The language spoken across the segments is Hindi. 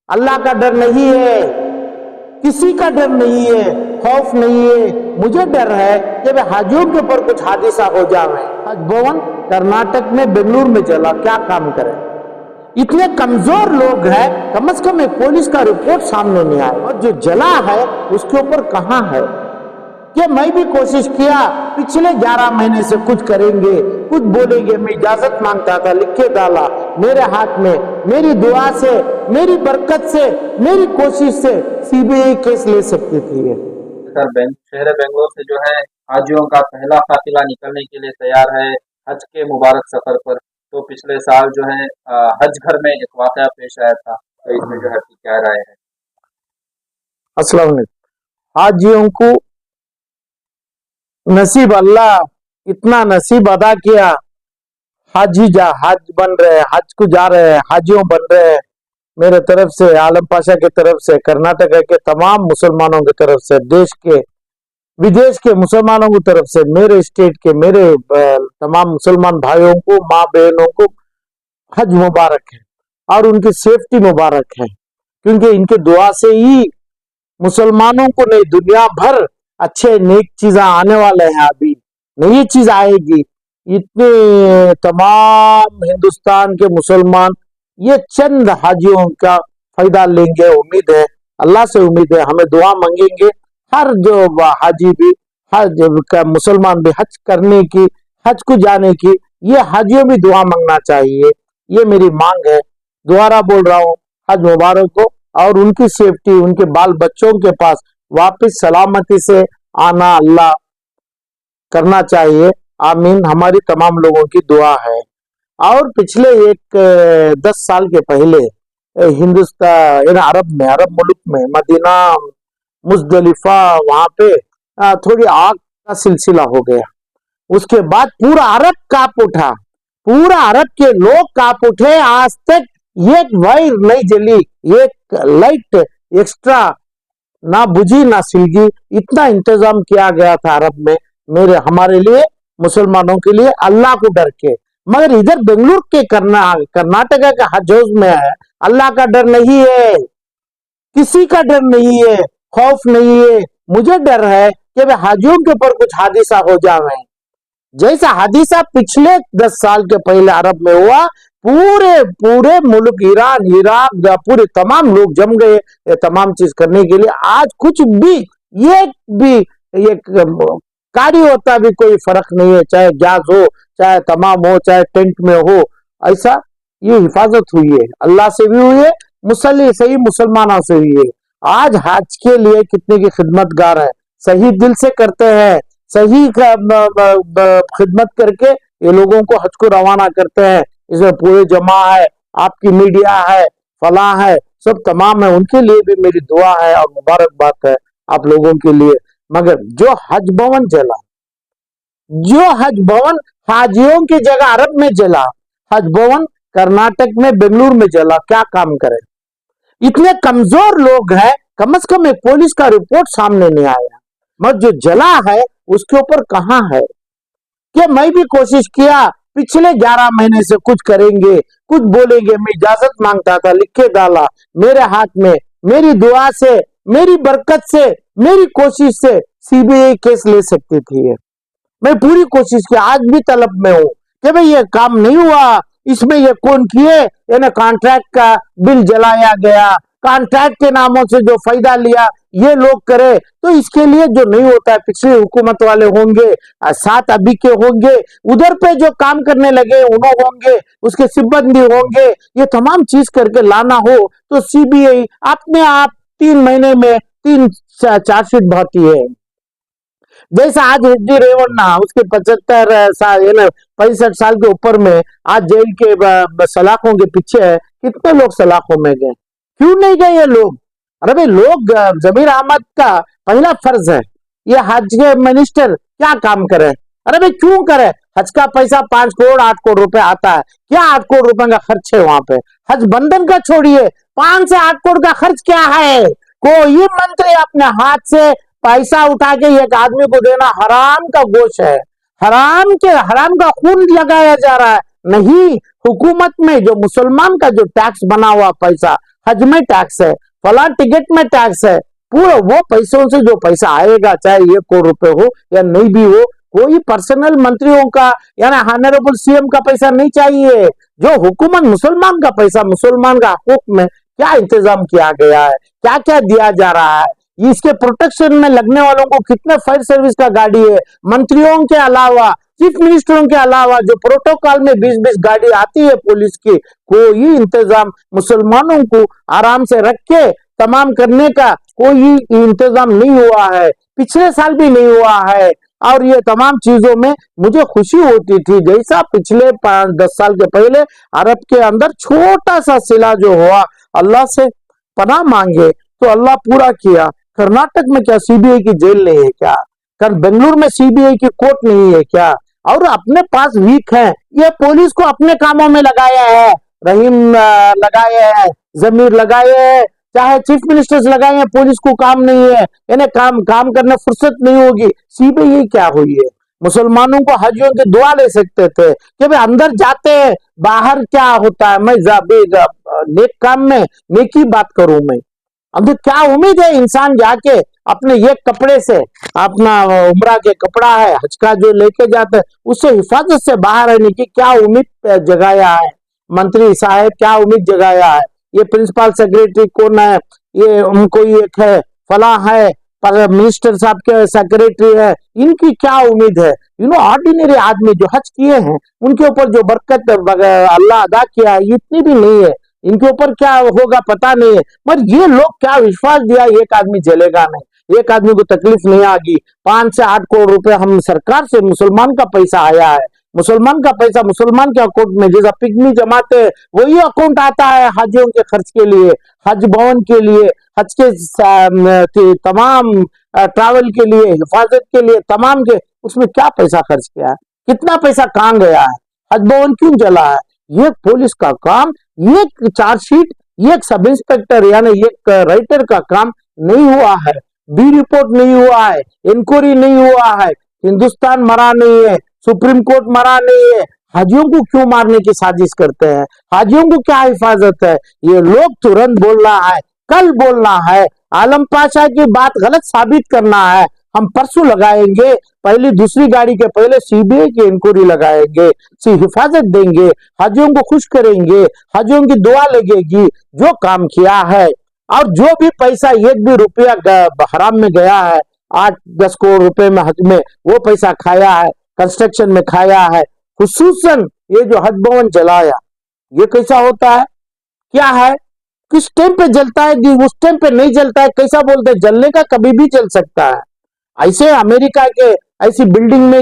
अल्लाह का डर नहीं है, किसी का डर नहीं है, खौफ नहीं है। मुझे डर है कि भाई हाजियों के ऊपर कुछ हादसा हो जाए। हज भवन कर्नाटक में, बेंगलुरु में जला, क्या काम करें? इतने कमजोर लोग हैं, कम से कम एक पुलिस का रिपोर्ट सामने नहीं आया। और जो जला है उसके ऊपर कहां है? कि मैं भी कोशिश किया, पिछले 11 महीने से कुछ करेंगे, कुछ बोलेंगे। मैं इजाजत मांगता था, लिख के डाला मेरे हाथ में। मेरी दुआ से, मेरी बरकत से, मेरी कोशिश से सीबीआई केस ले सकती थी। सर, शहर बेंगलोर से जो है हाजियों का पहला काफिला निकलने के लिए तैयार है हज के मुबारक सफर पर। तो पिछले साल जो है हज घर में एक वाकया पेश आया था, तो इसमें जो है आपकी क्या राय है? अस्सलाम वालेकुम। हाजियों को नसीब, अल्लाह इतना नसीब अदा किया, हाजी जा हज बन रहे, हज को जा रहे हैं, हाजियों बन रहे हैं। मेरे तरफ से, आलम पाशा की तरफ से, कर्नाटक के तमाम मुसलमानों की तरफ से, देश के विदेश के मुसलमानों की तरफ से, मेरे स्टेट के, मेरे तमाम मुसलमान भाइयों को, माँ बहनों को हज मुबारक है और उनकी सेफ्टी मुबारक है। क्योंकि इनके दुआ से ही मुसलमानों को नहीं, दुनिया भर अच्छे नेक चीजें आने वाले हैं। अभी नई चीज आएगी। इतने तमाम हिंदुस्तान के मुसलमान ये चंद हाजियों का फायदा लेंगे, उम्मीद है, अल्लाह से उम्मीद है। हमें दुआ मांगेंगे हर जो हाजी भी, हज का मुसलमान भी हज करने की, हज को जाने की, ये हाजियों भी दुआ मांगना चाहिए। ये मेरी मांग है। दोबारा बोल रहा हूँ, हज मुबारक हो और उनकी सेफ्टी, उनके बाल बच्चों के पास वापस सलामती से आना अल्लाह करना चाहिए। आमीन, हमारी तमाम लोगों की दुआ है। और पिछले 10 साल के पहले हिंदुस्तान, अरब में, अरब मुल्क में, मदीना, मुजदलिफा, वहां पे थोड़ी आग का सिलसिला हो गया। उसके बाद पूरा अरब कांप उठा, पूरा अरब के लोग कांप उठे। आज तक एक वायर नहीं जली, एक लाइट एक्स्ट्रा ना बुझी ना सिलगी। इतना इंतजाम किया गया था अरब में, हमारे लिए, मुसलमानों के लिए, अल्लाह को डर के। मगर इधर बेंगलुरु के कर्नाटक का हज में है, अल्लाह का डर नहीं है, किसी का डर नहीं है, खौफ नहीं है। मुझे डर है कि भाई हाजियों के ऊपर कुछ हादसा हो जाए। जैसा हादसा पिछले 10 साल के पहले अरब में हुआ, पूरे पूरे मुल्क, ईरान, इराक, पूरे तमाम लोग जम गए ये तमाम चीज करने के लिए। आज कुछ भी, ये कार्य होता भी कोई फर्क नहीं है, चाहे गैस हो, चाहे तमाम हो, चाहे टेंट में हो। ऐसा ये हिफाजत हुई है, अल्लाह से भी हुई है, मुसल्ली सही मुसलमानों से हुई है। आज हज के लिए कितने की खिदमतगार है, सही दिल से करते हैं, सही खिदमत करके ये लोगों को हज को रवाना करते हैं। इसमें पूरे जमा है, आपकी मीडिया है, फला है, सब तमाम है। उनके लिए भी मेरी दुआ है और मुबारकबाद है आप लोगों के लिए। मगर जो हज भवन जला, जो हज भवन हाजियों की जगह अरब में जला, हज भवन कर्नाटक में, बेंगलुरु में जला, क्या काम करे? इतने कमजोर लोग हैं, कम से कम एक पुलिस का रिपोर्ट सामने नहीं आया। मगर जो जला है उसके ऊपर कहां है? कि मैं भी कोशिश किया, पिछले 11 महीने से कुछ करेंगे, कुछ बोलेंगे। मैं इजाजत मांगता था, लिख के डाला मेरे हाथ में। मेरी दुआ से, मेरी बरकत से, मेरी कोशिश से सीबीआई केस ले सकती थी। मैं पूरी कोशिश की, आज भी तलब में हूं कि भाई ये काम नहीं हुआ, इसमें ये कौन किए? यानी कॉन्ट्रैक्ट का बिल जलाया गया, कॉन्ट्रैक्ट के नामों से जो फायदा लिया ये लोग करे। तो इसके लिए जो नहीं होता है, पिछली हुकूमत वाले होंगे, साथ अभी के होंगे, उधर पे जो काम करने लगे उन्होंने होंगे, उसके सिब्बंदी होंगे, ये तमाम चीज करके लाना हो तो सीबीआई अपने आप 3 महीने में 3 चार्जशीट भरती है। जैसा आज एच.डी. रेवन्ना, उसके 75 साल, 65 साल के ऊपर में आज जेल के सलाखों के पीछे है। कितने लोग सलाखों में गए? क्यों नहीं गए ये लोग? अरे भाई, लोग, जमीर अहमद का पहला फर्ज है, ये हज के मिनिस्टर क्या काम करे? अरे भाई क्यों करे? हज का पैसा 5 करोड़ 8 करोड़ रुपए आता है, क्या 8 करोड़ रुपए का खर्च है वहां पे? हज बंधन का छोड़िए, 5 से 8 करोड़ का खर्च क्या है? कोई मंत्री अपने हाथ से पैसा उठा के एक आदमी को देना हराम का गोश है, हराम का खून लगाया जा रहा है। नहीं, हुकूमत में जो मुसलमान का जो टैक्स बना हुआ पैसा हज में टैक्स है, फला टिकट में टैक्स है। पूरा वो पैसों से जो पैसा आएगा, चाहे 1 करोड़ रुपए हो या नहीं भी हो, कोई पर्सनल मंत्रियों का यानी ऑनरेबल सीएम का पैसा नहीं चाहिए। जो हुकूमत मुसलमान का पैसा, मुसलमान का हकूक में क्या इंतजाम किया गया है, क्या क्या दिया जा रहा है, इसके प्रोटेक्शन में लगने वालों को कितने फायर सर्विस का गाड़ी है, मंत्रियों के अलावा, चीफ मिनिस्टरों के अलावा जो प्रोटोकॉल में 20-20 गाड़ी आती है पुलिस की, कोई इंतजाम मुसलमानों को आराम से रख के तमाम करने का कोई इंतजाम नहीं हुआ है, पिछले साल भी नहीं हुआ है। और ये तमाम चीजों में मुझे खुशी होती थी, जैसा पिछले 5-10 साल के पहले अरब के अंदर छोटा सा सिला जो हुआ, अल्लाह से पनाह मांगे तो अल्लाह पूरा किया। कर्नाटक में क्या सीबीआई की जेल नहीं है क्या? बेंगलुरु में सीबीआई की कोर्ट नहीं है क्या? और अपने पास वीक है, ये पुलिस को अपने कामों में लगाया है, रहीम लगाए हैं, जमीर लगाए हैं, चाहे चीफ मिनिस्टर्स लगाए हैं, पुलिस को काम नहीं है, यानी काम करने फुर्सत नहीं होगी। सीबीआई क्या हुई है? मुसलमानों को हजियों की दुआ ले सकते थे कि भाई अंदर जाते हैं, बाहर क्या होता है, मैं नेक काम में नेकी बात करूं मैं। अब क्या उम्मीद है इंसान जाके अपने ये कपड़े से, अपना उम्रा के कपड़ा है हज का जो लेके जाते हैं, उससे हिफाजत से बाहर रहने की क्या उम्मीद जगाया है मंत्री साहब, क्या उम्मीद जगाया है? ये प्रिंसिपल सेक्रेटरी कौन है, ये उनको एक है फला है, मिनिस्टर साहब के सेक्रेटरी है, इनकी क्या उम्मीद है? ऑर्डिनरी आदमी जो हज किए हैं उनके ऊपर जो बरकत अल्लाह अदा किया है इतनी भी नहीं है, इनके ऊपर क्या होगा पता नहीं है। मगर ये लोग क्या विश्वास दिया, एक आदमी जलेगा नहीं, एक आदमी को तकलीफ नहीं आएगी। 5 से 8 करोड़ रुपए हम सरकार से मुसलमान का पैसा आया है, मुसलमान का पैसा मुसलमान के अकाउंट में, जैसा पिग्मी जमाते हैं वही अकाउंट आता है हाजियों के खर्च के लिए, हज भवन के लिए, हज के तमाम ट्रैवल के लिए, हिफाजत के लिए, तमाम के, उसमें क्या पैसा खर्च किया है, कितना पैसा कहां गया है, हज भवन क्यों जला है? ये पुलिस का काम, ये चार्जशीट, ये सब इंस्पेक्टर यानी एक राइटर का काम नहीं हुआ है, बी रिपोर्ट नहीं हुआ है, इंक्वायरी नहीं हुआ है, हिंदुस्तान मरा नहीं है, सुप्रीम कोर्ट मरा नहीं है। हाजियों को क्यों मारने की साजिश करते हैं? हाजियों को क्या हिफाजत है? ये लोग तुरंत बोलना है, कल बोलना है, आलम पाशा की बात गलत साबित करना है, हम परसों लगाएंगे, पहली दूसरी गाड़ी के पहले सीबीआई की इंक्वायरी लगाएंगे, हिफाजत देंगे, हाजियों को खुश करेंगे, हाजियों की दुआ लगेगी। जो काम किया है और जो भी पैसा, एक भी रुपया हराम में गया है, 8-10 करोड़ रुपए में हज में, वो पैसा खाया है, कंस्ट्रक्शन में खाया है। खुसूसन ये जो हज भवन जलाया, ये कैसा होता है, क्या है, किस टाइम पे जलता है, उस टाइम पे नहीं जलता है, कैसा बोलते हैं, जलने का कभी भी जल सकता है। ऐसे अमेरिका के ऐसी बिल्डिंग में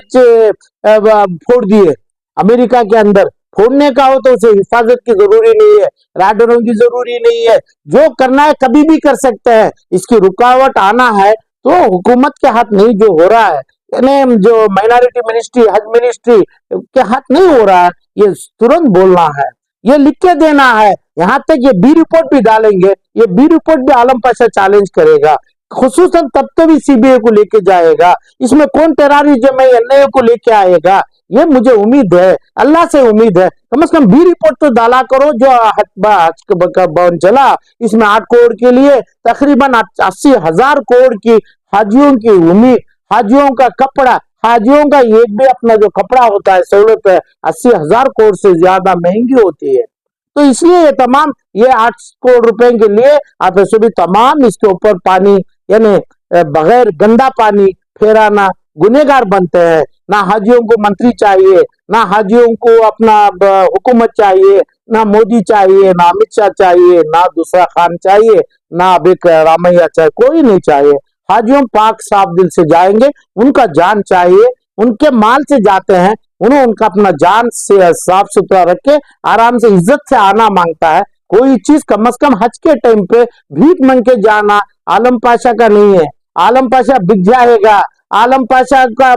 फोड़ दिए, अमेरिका के अंदर फोड़ने का हो तो उसे हिफाजत की जरूरी नहीं है, राडारों की जरूरी नहीं है, जो करना है कभी भी कर सकते हैं। इसकी रुकावट आना है तो हुकूमत के हाथ नहीं, जो हो रहा है यानी जो माइनॉरिटी मिनिस्ट्री, हज मिनिस्ट्री के हाथ नहीं हो रहा है, ये तुरंत बोलना है, ये लिख के देना है। यहाँ तक ये बी रिपोर्ट भी डालेंगे, ये बी रिपोर्ट भी आलम पाशा चैलेंज करेगा, खुसूसन तब तो भी सीबीआई को लेके जाएगा। इसमें कौन टेररिज्म है एनआईए को लेके आएगा, ये मुझे उम्मीद है, अल्लाह से उम्मीद है। कम से कम बी रिपोर्ट तो डाला करो। जो भवन चला, इसमें 8 करोड़ के लिए तकरीबन 80,000 करोड़ की हाजियों की उम्मीद, हाजियों का कपड़ा, हाजियों का एक भी अपना जो कपड़ा होता है सहूलत है 80,000 करोड़ से ज्यादा महंगी होती है। तो इसलिए ये तमाम, ये 8 करोड़ रुपए के लिए आप ऐसे भी तमाम इसके ऊपर पानी यानी बगैर गंदा पानी फेराना, गुनेगार बनते हैं। ना हाजियों को मंत्री चाहिए, ना हाजियों को अपना हुकूमत चाहिए, ना मोदी चाहिए, ना अमित शाह चाहिए, ना दूसरा खान चाहिए, ना अभी रामैया चाहिए, कोई नहीं चाहिए। हाजियों पाक साफ दिल से जाएंगे, उनका जान चाहिए, उनके माल से जाते हैं, उन्हें उनका अपना जान से साफ सुथरा रख के आराम से इज्जत से आना मांगता है। कोई चीज कम से कम हज के टाइम पे भीख मांग के जाना आलम पाशा का नहीं है। आलम पाशा बिक जाएगा, आलम पाशा का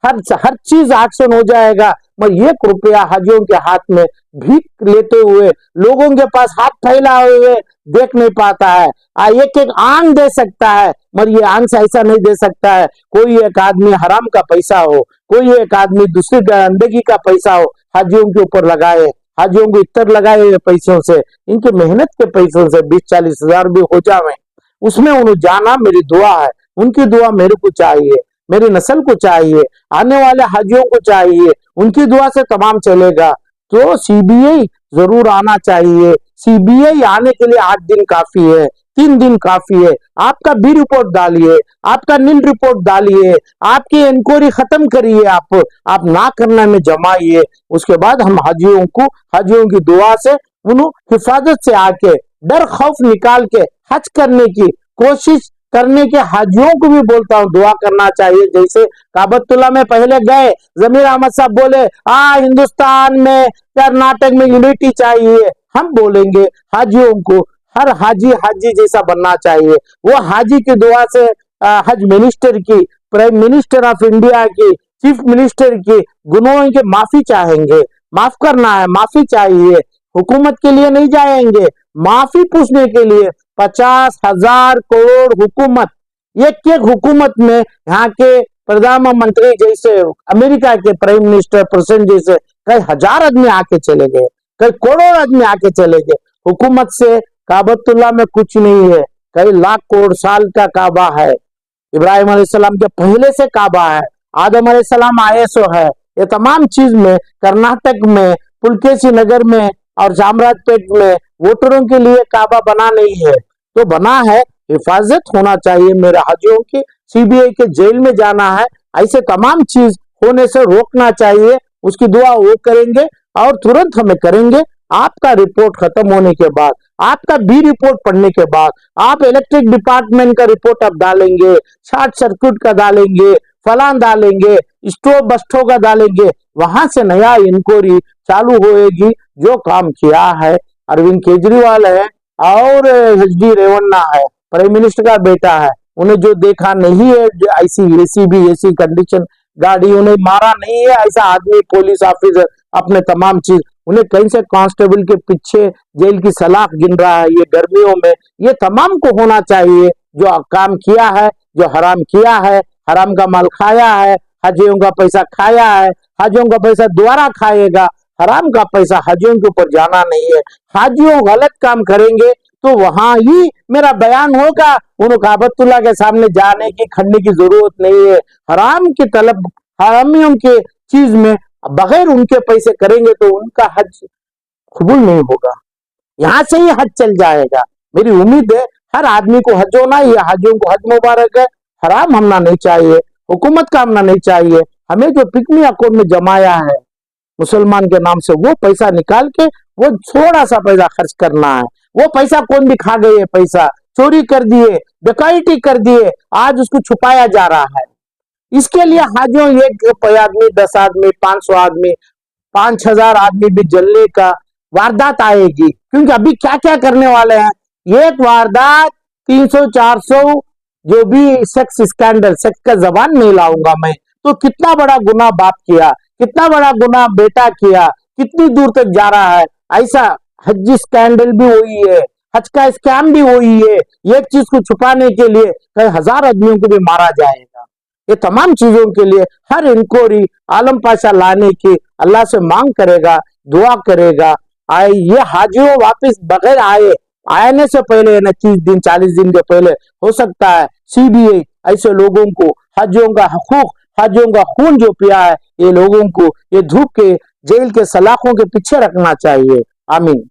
हर चीज एक्शन हो जाएगा, मगर 1 रुपया हाजियों के हाथ में भीख लेते हुए, लोगों के पास हाथ फैलाए हुए देख नहीं पाता है। एक आन दे सकता है, मगर ये आन से ऐसा नहीं दे सकता है। कोई एक आदमी हराम का पैसा हो, कोई एक आदमी दूसरी गंदगी का पैसा हो, हाजियों के ऊपर लगाए, हाजियों को इतर लगाए हुए पैसों से, इनकी मेहनत के पैसों से 20-40 हजार भी हो जावे, उसमें उन्हें जाना मेरी दुआ है। उनकी दुआ मेरे को चाहिए, मेरी नस्ल को चाहिए, आने वाले हाजियों को चाहिए, उनकी दुआ से तमाम चलेगा। तो सीबीआई जरूर आना चाहिए। सीबीआई आने के लिए 8 दिन काफी है, 3 दिन काफी है। आपका बी रिपोर्ट डालिए, आपका नील रिपोर्ट डालिए, आपकी इंक्वायरी खत्म करिए, आप ना करने में जमाइए। उसके बाद हम हाजियों की दुआ से उन्हें हिफाजत से आके डर खौफ निकाल के हज करने की कोशिश करने के हाजियों को भी बोलता हूँ दुआ करना चाहिए। जैसे काबतुल्ला में पहले गए, जमीर अहमद साहब बोले हिंदुस्तान में कर्नाटक में यूनिटी चाहिए, हम बोलेंगे हाजियों को हर हाजी जैसा बनना चाहिए। वो हाजी की दुआ से हज मिनिस्टर की, प्राइम मिनिस्टर ऑफ इंडिया की, चीफ मिनिस्टर की गुनाहों की माफी चाहेंगे। माफ करना है, माफी चाहिए, हुकूमत के लिए नहीं जाएंगे, माफी पूछने के लिए। 50,000 करोड़ हुकूमत, एक हुकूमत में यहाँ के प्रधानमंत्री जैसे, अमेरिका के प्राइम मिनिस्टर प्रेसिडेंट जैसे कई हजार आदमी आके चले गए, कई करोड़ आदमी आके चले गए। हुकूमत से काबतुल्ला में कुछ नहीं है, कई लाख करोड़ साल का काबा है, इब्राहिम अलैहिस्सलाम के पहले से काबा है, आदम अलैहिस्सलाम आए सो है। ये तमाम चीज में कर्नाटक में पुलकेशी नगर में और चामराजपेट में वोटरों के लिए काबा बना नहीं है, तो बना है, हिफाजत होना चाहिए मेरे हाजियों की। सीबीआई के जेल में जाना है, ऐसे तमाम चीज होने से रोकना चाहिए। उसकी दुआ वो करेंगे और तुरंत हमें करेंगे। आपका रिपोर्ट खत्म होने के बाद, आपका बी रिपोर्ट पढ़ने के बाद, आप इलेक्ट्रिक डिपार्टमेंट का रिपोर्ट आप डालेंगे, शॉर्ट सर्किट का डालेंगे, फलान डालेंगे, स्टोव बस्टों का डालेंगे, वहां से नया इंक्वायरी चालू होएगी। जो काम किया है अरविंद केजरीवाल है और HD रेवन्ना है, प्राइम मिनिस्टर का बेटा है, उन्हें जो देखा नहीं है, ऐसी कंडीशन गाड़ी, उन्हें मारा नहीं है ऐसा आदमी, पुलिस ऑफिसर अपने तमाम चीज, उन्हें कहीं से कांस्टेबल के पीछे जेल की सलाख गिन रहा है ये गर्मियों में। ये तमाम को होना चाहिए जो काम किया है, जो हराम किया है, हराम का माल खाया है, हाजियों का पैसा खाया है, हाजियों का पैसा दोबारा खाएगा। हराम का पैसा हाजियों के ऊपर जाना नहीं है। हाजियों गलत काम करेंगे तो वहां ही मेरा बयान होगा, उन काबतुल्ला के सामने जाने की खड़ने की जरूरत नहीं है। हराम की तलब, हरामियों के चीज में बगैर उनके पैसे करेंगे तो उनका हज कबूल नहीं होगा, यहाँ से ही हज चल जाएगा। मेरी उम्मीद है हर आदमी को हज होना, ये हाजियों को हज मुबारक है। हराम हमना नहीं चाहिए, हुकूमत का हमना नहीं चाहिए। हमें जो पिकनी अकाउंट में जमाया है मुसलमान के नाम से, वो पैसा निकाल के वो थोड़ा सा पैसा खर्च करना है। वो पैसा कौन भी खा गए, पैसा चोरी कर दिए, डकैती कर दिए, आज उसको छुपाया जा रहा है। इसके लिए हाजियों एक आदमी, 10 आदमी, 500 आदमी, 5,000 आदमी भी जलने का वारदात आएगी। क्योंकि अभी क्या क्या करने वाले हैं, एक वारदात 300-400 जो भी सेक्स स्कैंडल, सेक्स का जबान नहीं लाऊंगा मैं, तो कितना बड़ा गुनाह बाप किया, कितना बड़ा गुनाह बेटा किया, कितनी दूर तक जा रहा है। ऐसा हज स्कैंडल भी वही है, हज का स्कैम भी वही है। एक चीज को छुपाने के लिए कई हजार आदमियों को भी मारा जाएगा। ये तमाम चीजों के लिए हर इंक्वायरी आलम पाशा लाने की अल्लाह से मांग करेगा, दुआ करेगा। आए ये हाजियों वापस बगैर आने से पहले, 30 दिन 40 दिन के पहले हो सकता है सीबीआई ऐसे लोगों को, हाजियों का हकूक, हाजियों का खून जो पिया है, ये लोगों को ये धूप के जेल के सलाखों के पीछे रखना चाहिए। आमीन।